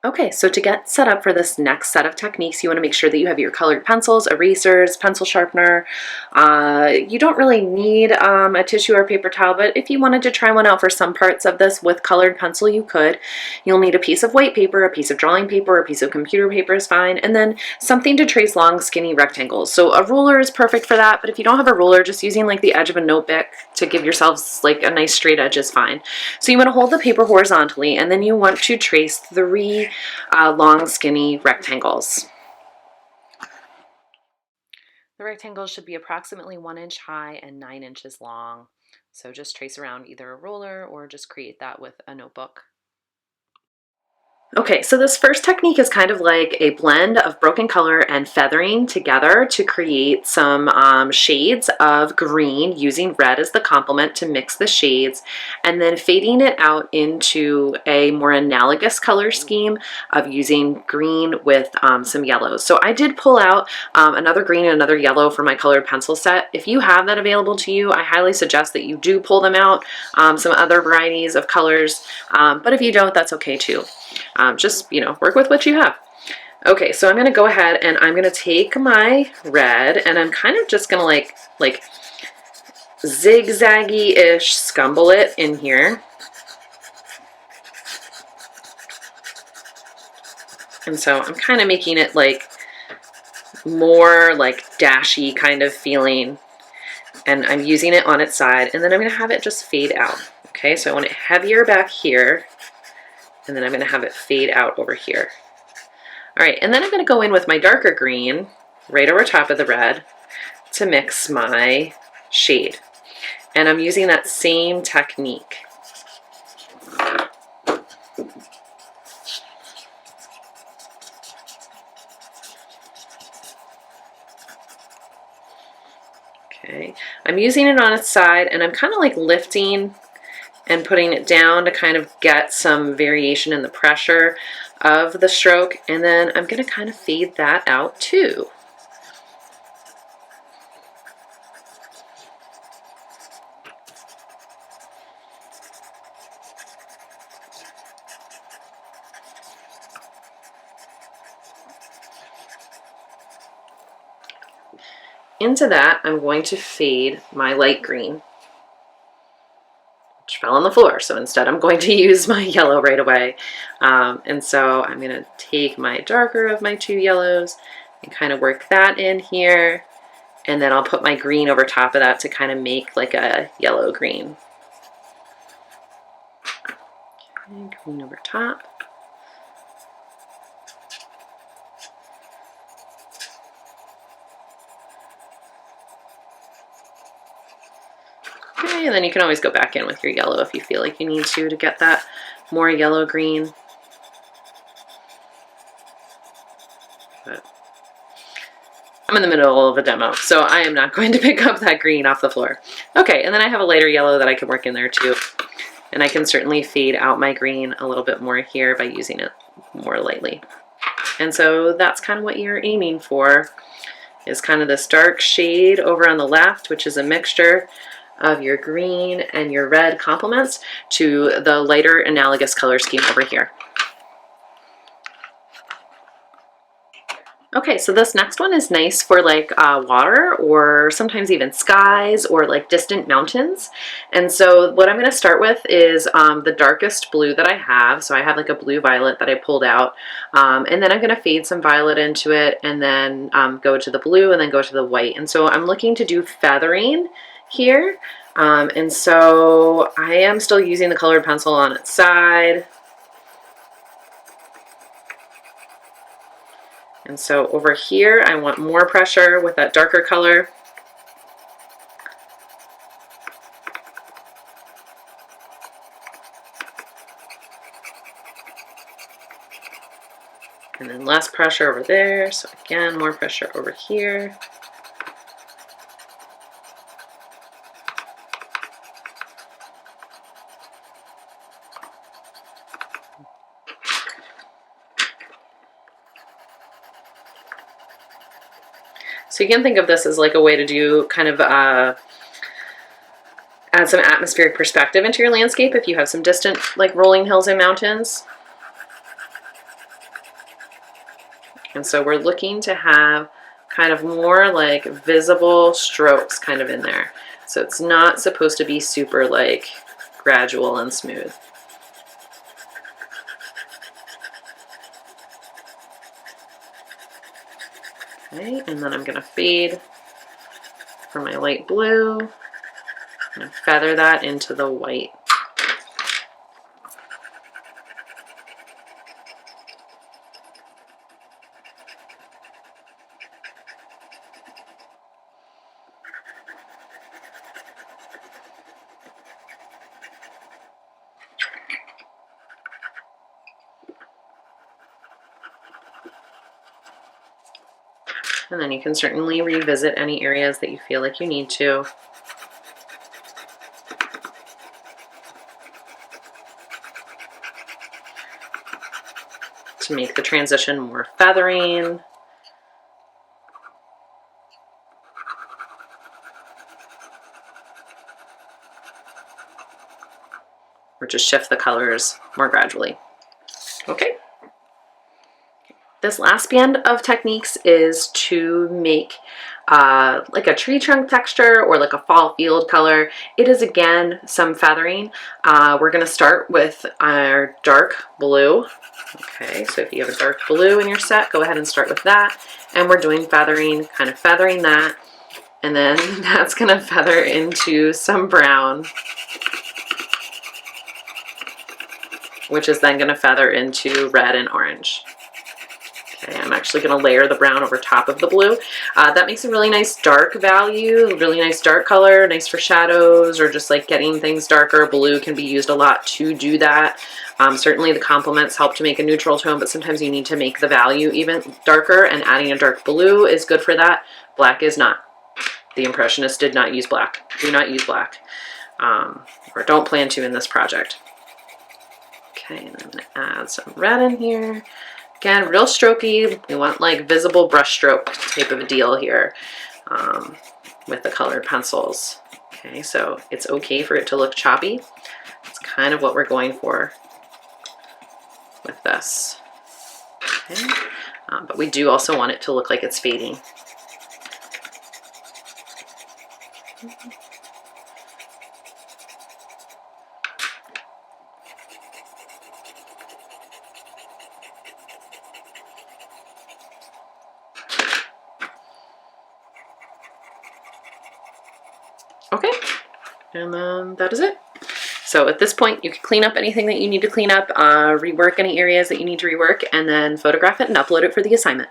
Okay, so to get set up for this next set of techniques, you want to make sure that you have your colored pencils, erasers, pencil sharpener. You don't really need a tissue or paper towel, but if you wanted to try one out for some parts of this with colored pencil, you could. You'll need a piece of white paper, a piece of drawing paper, a piece of computer paper is fine, and then something to trace long, skinny rectangles. So a ruler is perfect for that, but if you don't have a ruler, just using like the edge of a notebook to give yourselves like a nice straight edge is fine. So you want to hold the paper horizontally, and then you want to trace 3 long, skinny rectangles. The rectangles should be approximately 1 inch high and 9 inches long. So just trace around either a ruler or just create that with a notebook. Okay, so this first technique is kind of like a blend of broken color and feathering together to create some shades of green using red as the complement to mix the shades, and then fading it out into a more analogous color scheme of using green with some yellows. So I did pull out another green and another yellow for my colored pencil set. If you have that available to you, I highly suggest that you do pull them out, some other varieties of colors, but if you don't, that's okay too. Just, work with what you have. Okay, so I'm going to go ahead and I'm going to take my red and I'm kind of just going to like zigzaggy-ish scumble it in here. And so I'm kind of making it like more like dashy kind of feeling. And I'm using it on its side, and then I'm going to have it just fade out. Okay, so I want it heavier back here, and then I'm going to have it fade out over here. All right, and then I'm going to go in with my darker green right over top of the red to mix my shade. And I'm using that same technique. Okay, I'm using it on its side, and I'm kind of like lifting and putting it down to kind of get some variation in the pressure of the stroke, and then I'm going to kind of fade that out too. Into that, I'm going to fade my light green, which fell on the floor. So instead, I'm going to use my yellow right away. And so I'm going to take my darker of my 2 yellows and kind of work that in here. And then I'll put my green over top of that to kind of make like a yellow green. Okay, green over top. Okay, and then you can always go back in with your yellow if you feel like you need to get that more yellow green. But I'm in the middle of a demo, so I am not going to pick up that green off the floor. Okay, and then I have a lighter yellow that I can work in there too. And I can certainly fade out my green a little bit more here by using it more lightly. And so that's kind of what you're aiming for, is kind of this dark shade over on the left, which is a mixture of your green and your red complements to the lighter analogous color scheme over here. Okay, so this next one is nice for like water, or sometimes even skies, or like distant mountains. And so what I'm going to start with is the darkest blue that I have. So I have like a blue violet that I pulled out, and then I'm going to fade some violet into it, and then go to the blue, and then go to the white. And so I'm looking to do feathering here, and so I am still using the colored pencil on its side. And so over here, I want more pressure with that darker color. And then less pressure over there. So again, more pressure over here. So you can think of this as like a way to do kind of add some atmospheric perspective into your landscape if you have some distant like rolling hills and mountains. And so we're looking to have kind of more like visible strokes kind of in there. So it's not supposed to be super like gradual and smooth. Okay, and then I'm going to fade for my light blue and feather that into the white. And then you can certainly revisit any areas that you feel like you need to. To make the transition more feathering. Or just shift the colors more gradually. Okay. This last band of techniques is to make like a tree trunk texture or like a fall field color. It is again some feathering. We're going to start with our dark blue. Okay, so if you have a dark blue in your set, go ahead and start with that. And we're doing feathering, kind of feathering that. And then that's going to feather into some brown, which is then going to feather into red and orange. Okay, I'm actually going to layer the brown over top of the blue. That makes a really nice dark value, really nice dark color, nice for shadows or just like getting things darker. Blue can be used a lot to do that. Certainly the complements help to make a neutral tone, but sometimes you need to make the value even darker, and adding a dark blue is good for that. Black is not. The Impressionists did not use black. Do not use black. Or don't plan to in this project. Okay, and I'm going to add some red in here. Again, real strokey. We want like visible brush stroke type of a deal here with the colored pencils. Okay, so it's okay for it to look choppy. It's kind of what we're going for with this. Okay, but we do also want it to look like it's fading. Okay, and then that is it. So at this point, you can clean up anything that you need to clean up, rework any areas that you need to rework, and then photograph it and upload it for the assignment.